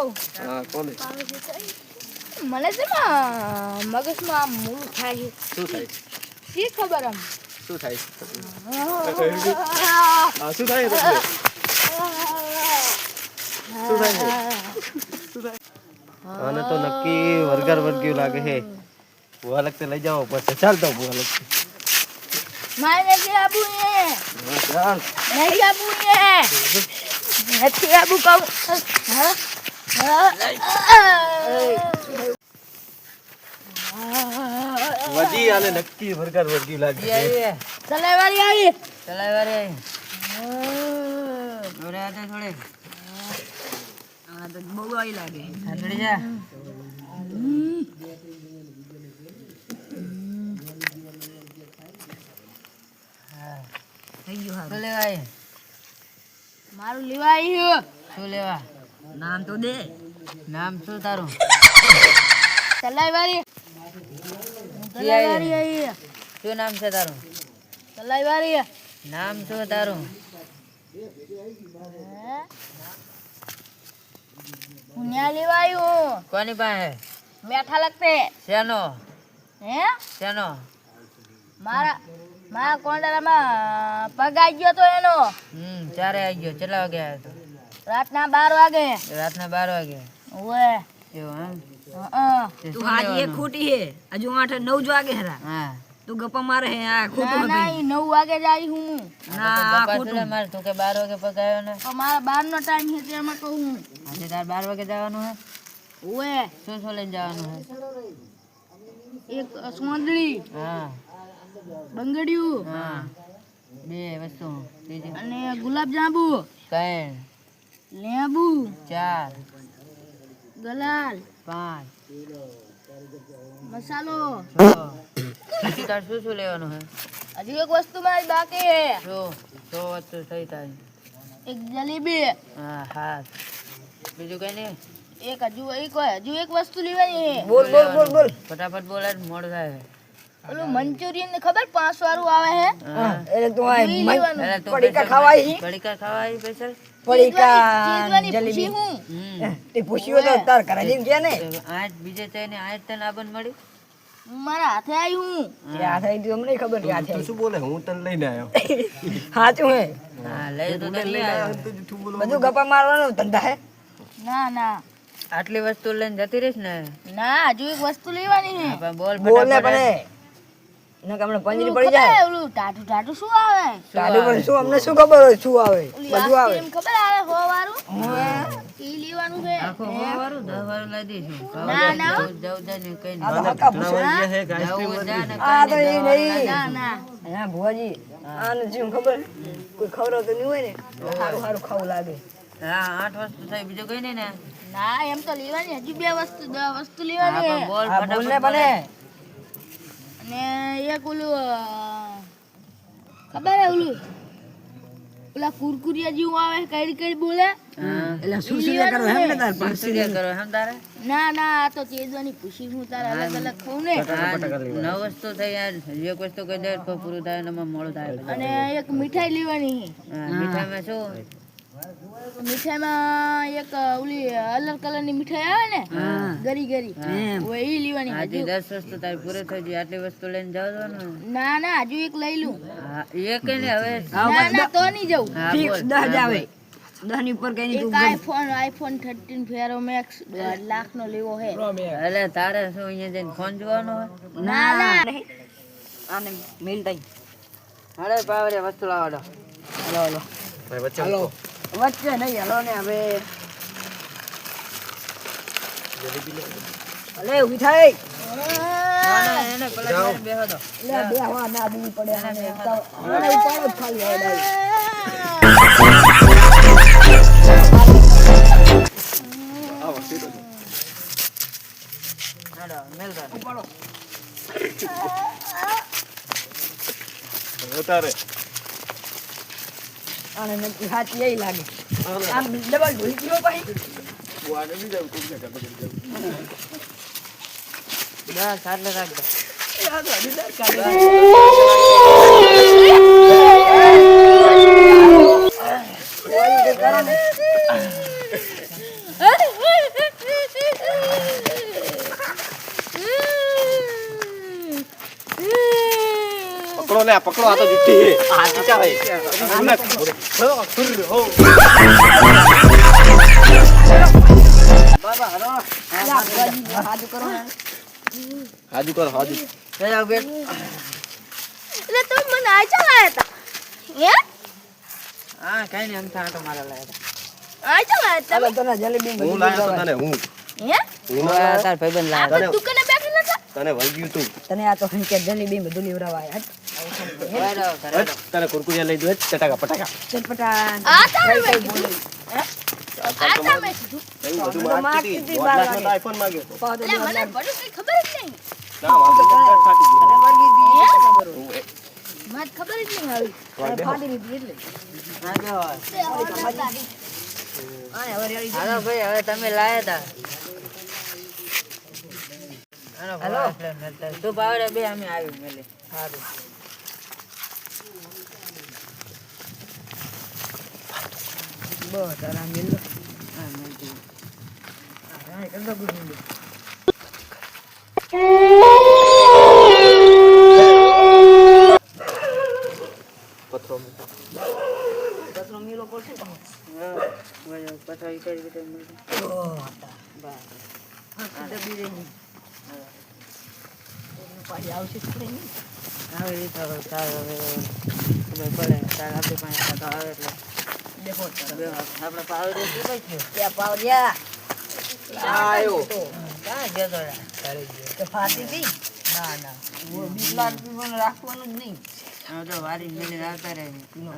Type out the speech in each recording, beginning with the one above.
કહું હા કોને મને છે ને મગજમાં આમ મૂળ થાય શું થાય શી ખબર આમ શું થાય હા શું થાય તમને શું થાય આને તો નક્કી વર્ગર વર્ગ્યું લાગે છે ભૂવા લગતે લઈ જાઓ પડશે ચાલતો ભૂવા લગતે મારે નથી આબુ એ ચાલ નહીં આબુ એ નથી આબુ કહું વજી આને નક્કી વર્ગર વર્ગ્યું લાગે છે ચલાવારી આવી થોડે આ તો બહુ આવી લાગે ઠંડી જા થઈ ગયું શું લેવાય મારું લેવાય શું લેવા નામ તો દે નામ શું તારું ચલાવારી આવી શું નામ છે તારું ચલાવારી નામ શું તારું હું ન્યા લેવાયું કોની પાસે બેઠા લગતે શેનો હે શેનો મારા કોંડારામાં પગ આવી ગયો તો એનો ચારે આવી ગયો કેટલા વાગે આવ્યો તો રાતના 12 વાગે રાતના 12 વાગે ઓએ એવું એમ તું હાજી એક ખોટી હે હજુ 8 9 વાગે હરા હા તું ગપ્પા મારે હે આ ખોટું ના ઈ 9 વાગે જ આવી હું ના આ ખોટું મારે તું કે 12 વાગે પકાયો ને પણ મારા 12 નો ટાઈમ છે તેમાં કહું હું આજે તાર 12 વાગે જવાનું હે ઓએ શું શું લઈને જવાનું હે એક સોંદડી હા બંગડિયું હા બે વસ્તુ બીજી અને ગુલાબ જાંબુ કઈ લેબુ 4 ગલાલ 5 મસાલો 6 તાર શું શું લેવાનું હે હજુ એક વસ્તુ મારી બાકી હે શું વસ્તુ થઈ તારી એક જલેબી હા હા બીજું કઈ નહીં એક હજુ એક વસ્તુ લેવાની હે બોલ ફટાફટ બોલ યાર મોડું થાય ઓલું મંચુરિયન ને ખબર 5 વાળું આવે હે એટલે તું આ ઈ લેવાનું. અરે તું પડીકા પૈસા ખાવાય હી? પડીકા ખાવાય પૈસા પડીકા ચીજવાની જલેબી પૂછી હું તે પૂછ્યું તો તાર ઘરે જઈને કે ને આઠ બીજે થઈને આઠ તને આબન મળી મારા હાથે આવી હું કે આ થઈ ગયું અમને ખબર કે આ તું થઈ શું બોલે હું તને લઈને આવ્યો સાચું હે હા લઈ તો તને લઈને આવ્યો. આવ્યો તો જૂઠું બોલો બધું ગપ્પા મારવાનો ધંધા હે ના આટલી વસ્તુ લઈને જતી રહીશ ને ના હજુ એક વસ્તુ લેવાની હે પણ બોલ બોલ ને ફટાફટ. પણ નક હમણાં પંજરી ઓલું પડી ખબર જાય હે, ઓલું ટાટુ શું આવે તારું પણ શું અમને શું ખબર હોય શું આવે ઓલી બધું આવે આઈસ્ક્રીમ ખબર આવે હો વાળું ઈ લેવાનું છે આખો વાળું 10 વાળું લઈ દઈશું ના, ના. જવું જાય ને કઈ આ તો નહીં હક્કા પૂછે. ઘણા વાગ્યા છે કે આઈસ્ક્રીમ જવું જાય ને આ તો કઈ એ નહીં, નહીં ના હા ભુવાજી આને શું ખબર કોઈ ખવડાવ તો નહીં હોય ને સારું સારું ખાવું લાગે હા 8 વસ્તુ થઈ બીજું કઈ નહીં ને ના એમ તો લેવાની હજુ 2 વસ્તુ 10 વસ્તુ હા લેવાની પણ હે. બોલ આ બોલ ને ફટાફટ પણ અને એક ઓલું ખબર હે ઓલું ઓલા કુરકુરિયા જેવું આવે કઈ બોલે એટલે શું શું કરો એમ ને તાર શું શું કરો હમ તારે ના આ તો તેજવાની પૂછી હું તારે અલગ અલગ ખાઉં ને આ 9 વસ્તુ થઈ યાર એક વસ્તુ કહી દે તો પૂરું થાય ને મોડું થાય અને એક મીઠાઈ લેવાની છે હા, મીઠાઈમાં શું મીઠાઈમાં એક ઓલી અલગ કલરની મીઠાઈ આવે ને ગરી ઓય ઈ લેવાની આજે હજુ 10 વસ્તુ તારી પૂરી થઈ ગઈ આટલી વસ્તુ લઈને જાવ છો ને ના હજુ એક લઈ લઉં હા એ કઈ ને હવે ના તો નહીં જવું હા ફિક્સ બોલ 10 જ આવે 10 ની ઉપર કઈ નહીં એક તું આઈફોન 13 ફેરો મેક્સ 1.5 લાખ નો લેવો હે એટલે તારે શું અહીંયા જઈને ફોન જોવાનો હોય ના આને મેલ ટાઈ અરે પાવરે વસ્તુ લાવો દો હલો ભાઈ વચ્ચે હલો મૂકો. વચ્ચે નહીં હલો ને હવે અલે ઉભી થાય એને પેલા ઘરે બેહો દો લે બે હવા ના દી પડે આને તો આને ઉપાડો જ ખાલી હવે ડાઈ આવો સીધો જ. હાલો મેલ કર ઉપાડો વધારે આને નક્કી હાથી એ લાગે આમ ડબલ ઢોઈ ગયો ભાઈ બુઆને બી જાવ કોક જગ્યા પકડી જાવ બસ આટલે રાખ દો આ તો હજી દર કાઢે ઓય કે કરો ને લે પકડો આ તો જુઠ્ઠી હે આ ચીચા હે સુને હો સુર હો બાબા હરો હાજુ કરો ને હાજુ કરો હાજુ ચલો બેટ એટલે તમે મને આ ચલાયા હતા હે હા કઈ નહીં આમ તો મારા લાયા આ ચલાયા હતા ચાલો તને જલેબી હું લાયો તો તને હું હે હું લાયો તાર ભાઈબંધ લાયા આપણે દુકાને બેઠેલા હતા તને વળગ્યું તું તને આ તો કે જલેબી બધું લીવરાવા આયા હટ, તને કુરકુરિયા લઈ દો ચટાકા પટાકા ચટપટા આ તારે મેં કીધું હે આ તારે મેં કીધું એવું બધું માંગતી હતી બોલાનો તો આઈફોન માંગ્યો તો પાવ દે એટલે મને બડું કઈ ખબર જ નહીં ના વાંધો નહીં, ફાટી ગયું મને ખબર જ નહીં આવી ફાડી દીધી એટલે આને હવે રેડી હાલો ભાઈ હવે તમે લાયા તા હાલો તું પાવડે બે અમે આવી મેલે સારું બસ આરામ મિલ હા મળતી હા કરતો ગુડ મિલ પથરો કચરો મિલો પડશે તો પછી કરી રીતે મળતી દબી રહી પાછી આવશે જ ખરી ને આવી રીતે હવે ચાલ હવે ખબર પડે ચાલ આપણી પાસે તો આવે એટલે દેખો આપણે પાવડે શું કઈ થયું ત્યાં પાવડિયા આયો ક્યાં ગયો તો કે ફાટી ગઈ ના ના બીજ લાડુ પણ રાખવાનું જ નહીં હવે તો વારી મેળીને આવતા રહે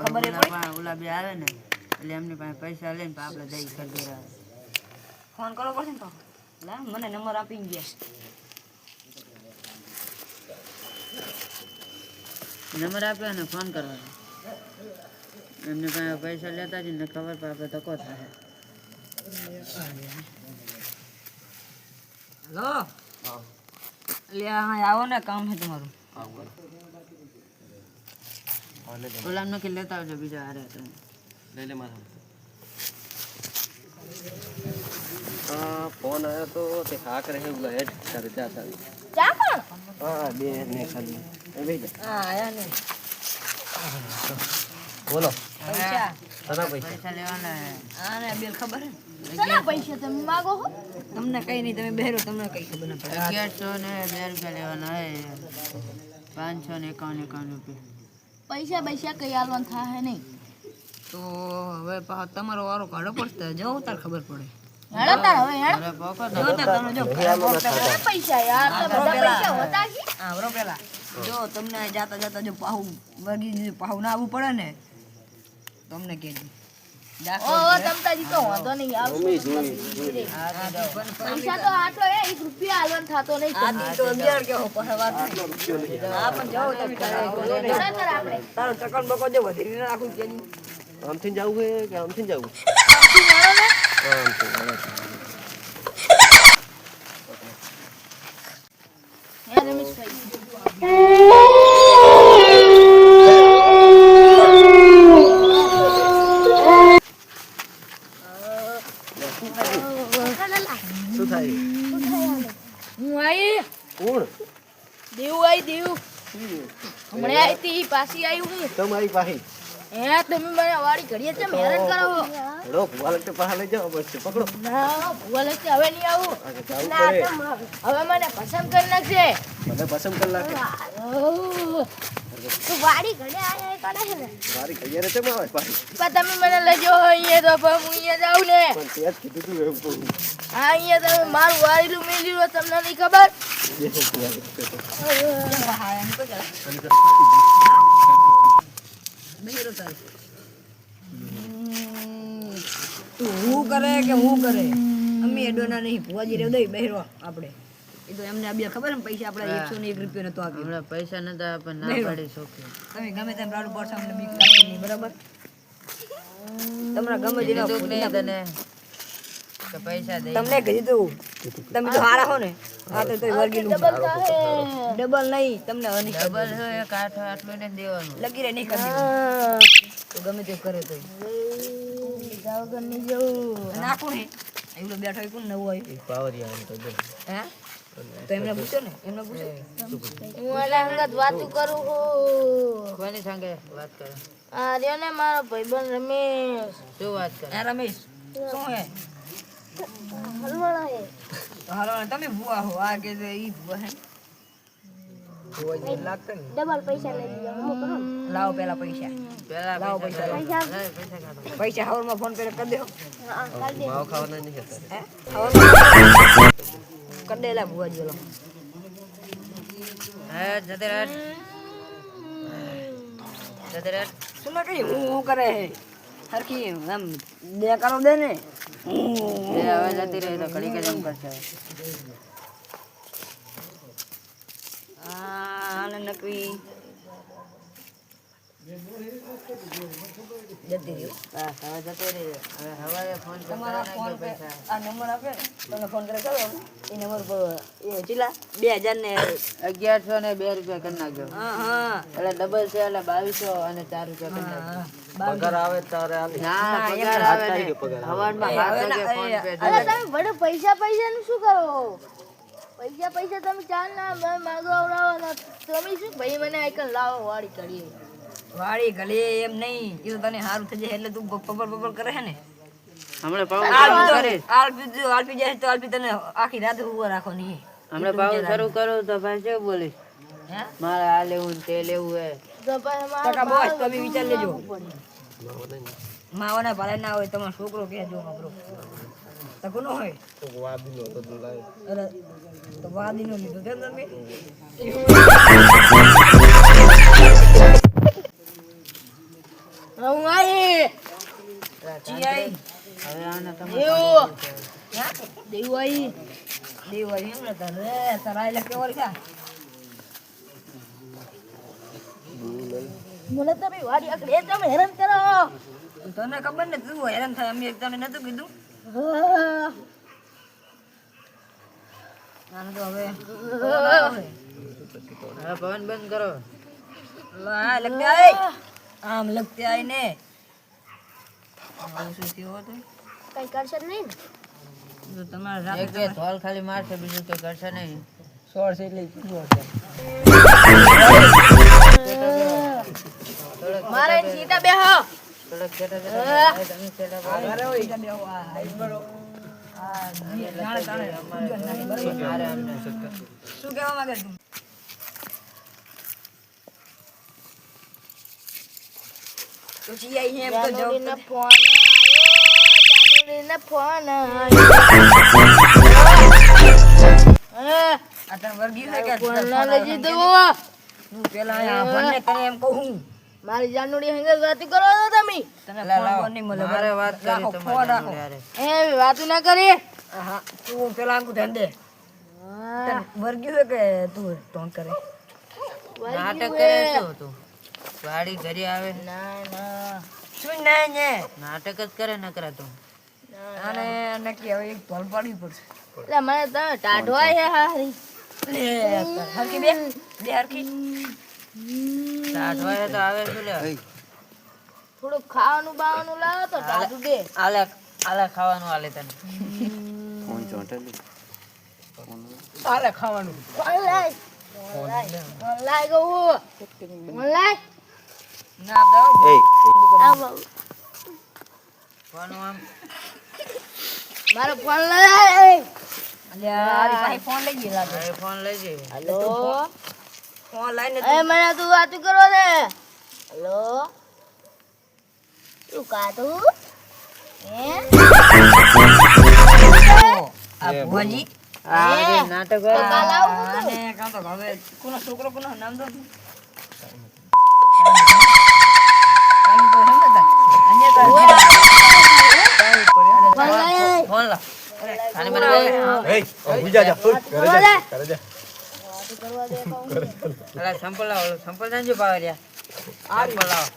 ખબર એ પડી? ઓલા બે આવે ને એટલે એમની પાસે પૈસા લઈને આપણે દઈ કરી દે ફોન કરવો પડશે ને તો લા મને નંબર આપી ગયા નંબર આપ્યો ને ફોન કરવાનો એમને પાસે પૈસા લેતા જઈને ખબર પડે આપણે ધક્કો થાય હેલો એટલે હા આવો ને કામ છે તમારું ઓલા નથી લેતા આવજો બીજા હારે તમે લઈ લે મારા ફોન આવ્યો તો તે હાક રહે ઉલા હેડ તારે જા તારી ચા કોણ હા બે ને ખાલી એ બેજ હા આયા ને બોલો પૈસા તારા પૈસા પૈસા લેવાના હે. આને બેલ ખબર હે સના પૈસા તમે માગો છો તમને કઈ નહીં તમે બેરો તમને કઈ ખબર ના પડે 1100 ને 2 રૂપિયા લેવાના હે 551 રૂપિયા પૈસા કઈ આલવાન થાય નહીં તો હવે તમારો વારો કાઢો પડશે જો તાર ખબર પડે હેડો તાર હવે હેડ અરે પોકો જો તાર તમે જો પૈસા યાર તો બધા પૈસા હોતા છે હા બરો પેલા જો તમને જાતા જાતા જો પાહુ વગી પાહુ ના આવવું પડે ને તમને કહેજો ઓ તમતાજી તો વાંધો નહીં આવશું પૈસા તો આટલો એ 1 રૂપિયા આલવાન થાતો નહીં આથી તો 11 કે હો પાસે વાત હા પણ જાઓ તો બરાબર આપણે તારો ટકન બકો જો વધી નાખું કેની આમથી જવું હે કે આમથી જવું હે રમેશભાઈ શું થાય હું આઈ કોણ દેવ આઈ દેવ હમણે આઈ તી પાછી આઈ હું તમારી પાસે હે તમે મને વાડી ઘડીએ છે હેરાન કરો હેડો ભુવા લગતે પાસે લઈ જાઓ બસ પકડો ના ભૂવા લેતે હવે નહીં આવું જવું પડે હવે મને પસંદ કરી નાખશે મને પસંદ કરી નાખે તું વાડી ઘડે આયા કાઢે છે ને મારી કૈયારે છે આવે પાછી પણ તમે મને લઈ જાઓ અહીંયા તો પણ હું અહીંયા જાઉં ને પણ તે જ કીધું તું એવું કહું હા અહીંયા તમે મારું વાડીલું મેલી લો તમને નહીં ખબર બેરો તાર તું હું કરે કે હું કરે અમે એડોના નહીં ભુવાજી રે દઈ બેરો આપણે એ તો એમને આ ખબર ને પૈસા આપણે 101 રૂપિયા નતો આપ્યો હમણાં પૈસા નતા પણ ના પાડી શોખી તમે ગમે તેમ રાડુ પડશો અમને બીક લાગતી નહીં બરાબર તમને ગમે જેવા કીધું કે નહીં તને કે પૈસા દઈ તમને કીધું તમે તો હારા હો ને આ તો તોય વર્ગીલું ડબલ થાય ડબલ નહીં તમને હવે નહીં ડબલ છે એક આટલું ને દેવાનું લગી રે નહીં કરી દીધું તો ગમે તે કરે તોય જાવ ઘર નહીં જવું નાખું ને એવડો બેઠો કોણ નવું આવ્યું પાવરિયા તો હે તો એમને પૂછો ને, એમને પૂછો. હું એના સંગત વાતું કરું છું. કોની સંગે વાત કરે? આ રહ્યો ને મારો ભાઈબંધ રમેશ. શું વાત કરે? આ રમેશ શું હે? હલવાણા હે. તો હાલો ને, તમે ભૂવા હો. આ કે છે ઈ ભૂવા હે. ડબલ પૈસા લઈ લીધા. હું કરું ને? લાવો પેલા પૈસા. પેલા લાવો પૈસા પૈસા. લે, પૈસા કાઢો. પૈસા હવારમાં ફોન પે કરી દેવો. હા, કાઢ દે. માવ ખાવાના નહીં હતા હે? હવારમાં કરી દેલા ભૂવાજી ઓલો. હે જતે રાત જતે રાત શું ના કહી હું કરે હે હરખી આમ બે કરો દે ને. એ હવે જતી રહી તો ઘડી કે જેમ કરશે. આને નકરી જતી રહ્યો. બસ હવે જતી રહી. હવે હવારે ફોન કરતા તમારા ને ફોન કે પે પૈસા આ નંબર આપે ને તમે ફોન કરે કરો એ નંબર પર એ ચીલા 2000 ને 1100 ને 2 રૂપિયા કરી નાખજો. હા હા એટલે ડબલ છે એટલે 2200 અને 4 રૂપિયા કરી નાખજો. પગાર આવે તારે આલી. ના પગાર આવે ને હવારમાં 7 વાગે ફોન પે અરે તમે બડે પૈસા નું શું કરો? પૈસા તમે ચાલ ના માગો આવરાવો ને તમે શું ભાઈ મને આઈકન લાવો વાળી કરીએ. વાળી ગલે એમ નહીં એ તો તને સારું થઈ જાય એટલે તું પપર કરે છે ને. હમણે પાઉં કરે આલપી જાય તો આલપી તને આખી રાત ઉભો રાખો નહીં. હમણે પાઉં શરૂ કરું તો ભાઈ શું બોલીશ? હે મારે આ લેવું ને તે લેવું હે. તો પછી ટકા મારે બોસ તમે વિચાર લેજો. માવો નહીં. માવાના ભાલે ના હોય તમારો છોકરો કે જો મગરો તો કોનો હોય? તો વાદીનો તો તું લાય. અરે તો વાદીનો લીધો કેમ તમે? હું આઈ જી આઈ હવે આને તમે દેવ હે દેવ આઈ દેવ આઈ એમ ને તારે સરાય લે કેવો છે? મને તમે વાડી આકડે તમે હેરાન કરો. તને ખબર ને તું હેરાન થાય અમે તને નતું કીધું. આને તો હવે હવે પવન બંધ કરો. લા લગતે આઈ આમ લગતે આઈ ને આવું શું થયું હતું? કઈ કરશે નહીં ને? જો તમારે એક બે ધોલ ખાલી મારશે બીજું કઈ કરશે નહીં. સોળ છે એટલે પૂરો મારે સીતા બેહો. થોડોક છેટા છેટા તમે છેટા પાડો. અરે ઓય તમે આ આઈબરો આ જાણે તાણે મારે અમને શું કહેવા માંગે તું? તો જી આઈ હે એમ તો જો જાનુડીને ફોન આવ્યો. જાનુડીને ફોન આવ્યો. આ તને વર્ગી છે કે ફોન ના લઈ દીધો. હું પેલા આ ફોનને તને એમ કહું મારી જાનુડી હંગે વાત કરો છો તમે. તને લા, ફોન લાવો. બોન નહીં મળે મારે વાત કરી રાખો, તમારી ફોન રાખો. જોડે. એ વાતું ના કરી. હા તું પેલા આંકુ ધ્યાન દે તને વર્ગી છે કે તું ટોન કરે નાટક કરે શું તું? વાડી ઘરે આવે ના ના શું ના ને નાટક જ કરે નકરા તું. આને નક્કી હવે એક ધોલ પાડવી પડશે એટલે મને તમે ટાઢવાય છે હારી. લે હરખી બે હરખી સાઠવાય તો આવે શું લે? થોડું ખાવાનું બાવાનું લાવો તો ટાઢું દે. આલે આલે ખાવાનું આલે તને. ફોન ચોંટેલી. તારે ખાવાનું ફોન લાય. ફોન લાય ગયું. ફોન લાય. ના દો એ આ બાબુ. કોનું આમ મારો ફોન લાય. અલ્યા આરી પાસે ફોન લઈ ગઈ લાગે હવે ફોન લઈ જઈએ. હેલો. ફોન લઈને એ મને તું વાતું કરો ને. હેલો. તું કાઢું? હે? આ ભુવાજી આ જે નાટક વાળા કાલ આવું કરું. આને કાં તો હવે કોનો છોકરો કોનો નામ દો તું કાંઈ કોઈ સમજતા અહીંયા ફોન લાય. ફોન લા. આને મને બે એ બીજા જા ફૂલ ઘરે જા ઘરે જા. વાતું કરવા દે કહું. અલા સંપલ લાવો સંપલ નાંજો પાવરિયા. સંપલ લાવો.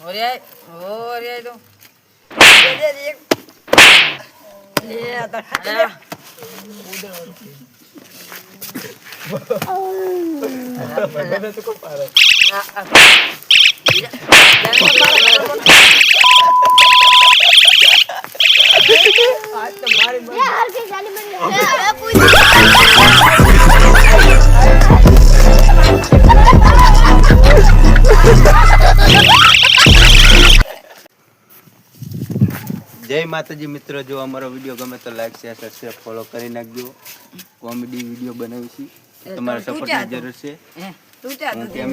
ઓરિયાય તો લે આ તો અલા. બધાને તો કોણ પાડે? આ, આ. આજ તો મારી એ હરખી જાની બની. એ હવે પૂછ. જય માતાજી મિત્રો, જો અમારો વિડીયો ગમે તો લાઈક શેર સબસ્ક્રાઇબ ફોલો કરી નાખજો. કોમેડી વિડીયો બનાવીશું, તમારા સપોર્ટની જરૂર છે. તું ક્યાં હું હતો? કેમ